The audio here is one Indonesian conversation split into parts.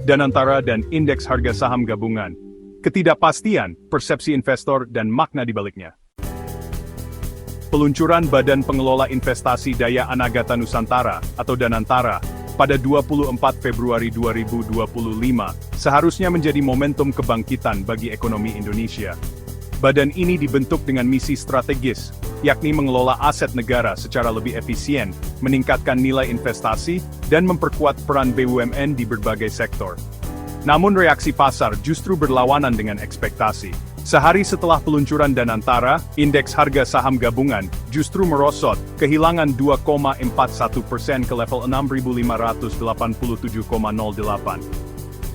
Danantara dan indeks harga saham gabungan. Ketidakpastian, persepsi investor, dan makna di baliknya. Peluncuran Badan Pengelola Investasi Daya Anagata Nusantara atau Danantara pada 24 Februari 2025 seharusnya menjadi momentum kebangkitan bagi ekonomi Indonesia. Badan ini dibentuk dengan misi strategis, yakni mengelola aset negara secara lebih efisien, meningkatkan nilai investasi, dan memperkuat peran BUMN di berbagai sektor. Namun reaksi pasar justru berlawanan dengan ekspektasi. Sehari setelah peluncuran Danantara, indeks harga saham gabungan justru merosot, kehilangan 2,41% ke level 6.587,08.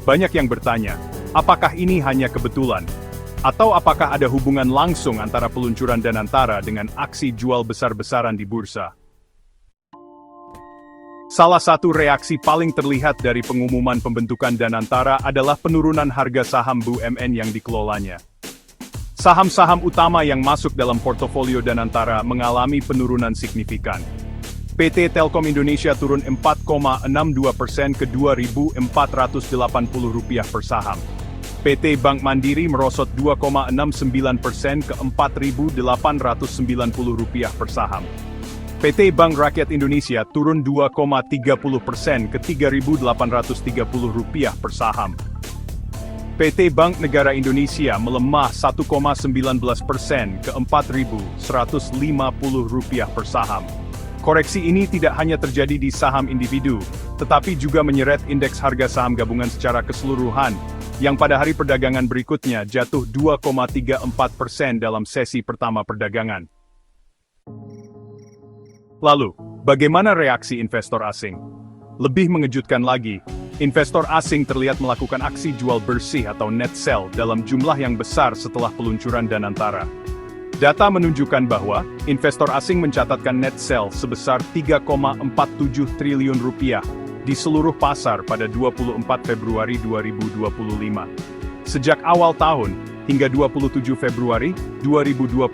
Banyak yang bertanya, apakah ini hanya kebetulan? Atau apakah ada hubungan langsung antara peluncuran Danantara dengan aksi jual besar-besaran di bursa? Salah satu reaksi paling terlihat dari pengumuman pembentukan Danantara adalah penurunan harga saham BUMN yang dikelolanya. Saham-saham utama yang masuk dalam portofolio Danantara mengalami penurunan signifikan. PT Telkom Indonesia turun 4,62% ke Rp2.480 per saham. PT Bank Mandiri merosot 2,69% ke Rp4.890 per saham. PT Bank Rakyat Indonesia turun 2,30% ke Rp3.830 per saham. PT Bank Negara Indonesia melemah 1,19% ke Rp4.150 per saham. Koreksi ini tidak hanya terjadi di saham individu, tetapi juga menyeret indeks harga saham gabungan secara keseluruhan, yang pada hari perdagangan berikutnya jatuh 2,34% dalam sesi pertama perdagangan. Lalu, bagaimana reaksi investor asing? Lebih mengejutkan lagi, investor asing terlihat melakukan aksi jual bersih atau net sell dalam jumlah yang besar setelah peluncuran Danantara. Data menunjukkan bahwa investor asing mencatatkan net sell sebesar Rp3,47 triliun di seluruh pasar pada 24 Februari 2025. Sejak awal tahun, hingga 27 Februari 2025,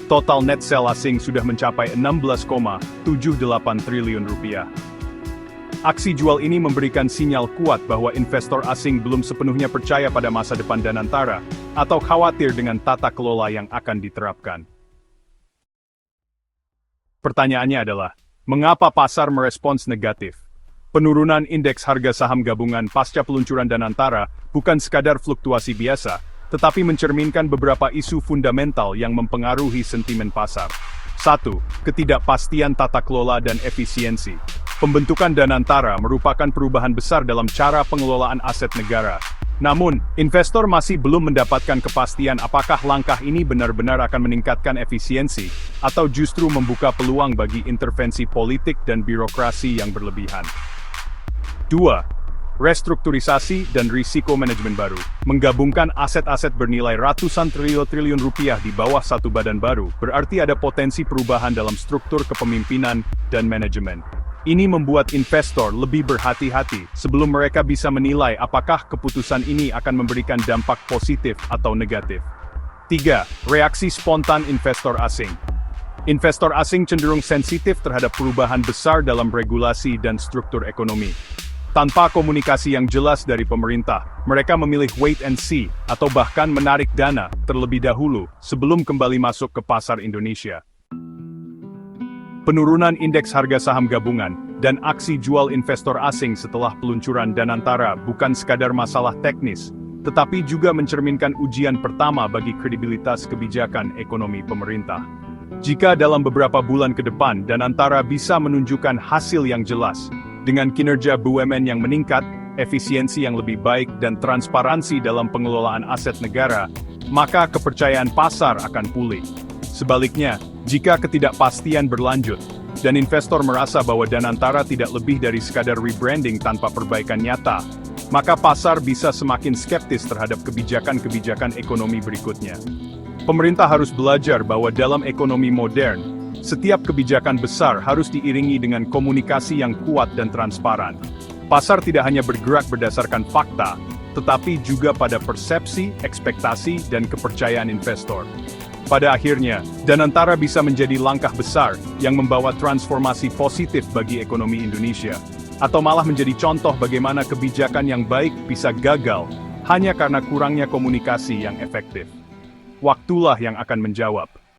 total net sell asing sudah mencapai Rp16,78 triliun. Aksi jual ini memberikan sinyal kuat bahwa investor asing belum sepenuhnya percaya pada masa depan Danantara, atau khawatir dengan tata kelola yang akan diterapkan. Pertanyaannya adalah, mengapa pasar merespons negatif? Penurunan indeks harga saham gabungan pasca peluncuran Danantara bukan sekadar fluktuasi biasa, tetapi mencerminkan beberapa isu fundamental yang mempengaruhi sentimen pasar. 1. Ketidakpastian tata kelola dan efisiensi. Pembentukan Danantara merupakan perubahan besar dalam cara pengelolaan aset negara. Namun, investor masih belum mendapatkan kepastian apakah langkah ini benar-benar akan meningkatkan efisiensi, atau justru membuka peluang bagi intervensi politik dan birokrasi yang berlebihan. 2. Restrukturisasi dan risiko manajemen baru. Menggabungkan aset-aset bernilai ratusan triliun rupiah di bawah satu badan baru, berarti ada potensi perubahan dalam struktur kepemimpinan dan manajemen. Ini membuat investor lebih berhati-hati sebelum mereka bisa menilai apakah keputusan ini akan memberikan dampak positif atau negatif. 3. Reaksi spontan investor asing. Investor asing cenderung sensitif terhadap perubahan besar dalam regulasi dan struktur ekonomi. Tanpa komunikasi yang jelas dari pemerintah, mereka memilih wait and see, atau bahkan menarik dana terlebih dahulu sebelum kembali masuk ke pasar Indonesia. Penurunan indeks harga saham gabungan dan aksi jual investor asing setelah peluncuran Danantara bukan sekadar masalah teknis, tetapi juga mencerminkan ujian pertama bagi kredibilitas kebijakan ekonomi pemerintah. Jika dalam beberapa bulan ke depan Danantara bisa menunjukkan hasil yang jelas, dengan kinerja BUMN yang meningkat, efisiensi yang lebih baik dan transparansi dalam pengelolaan aset negara, maka kepercayaan pasar akan pulih. Sebaliknya, jika ketidakpastian berlanjut, dan investor merasa bahwa Danantara tidak lebih dari sekadar rebranding tanpa perbaikan nyata, maka pasar bisa semakin skeptis terhadap kebijakan-kebijakan ekonomi berikutnya. Pemerintah harus belajar bahwa dalam ekonomi modern, setiap kebijakan besar harus diiringi dengan komunikasi yang kuat dan transparan. Pasar tidak hanya bergerak berdasarkan fakta, tetapi juga pada persepsi, ekspektasi, dan kepercayaan investor. Pada akhirnya, Danantara bisa menjadi langkah besar yang membawa transformasi positif bagi ekonomi Indonesia. Atau malah menjadi contoh bagaimana kebijakan yang baik bisa gagal hanya karena kurangnya komunikasi yang efektif? Waktulah yang akan menjawab.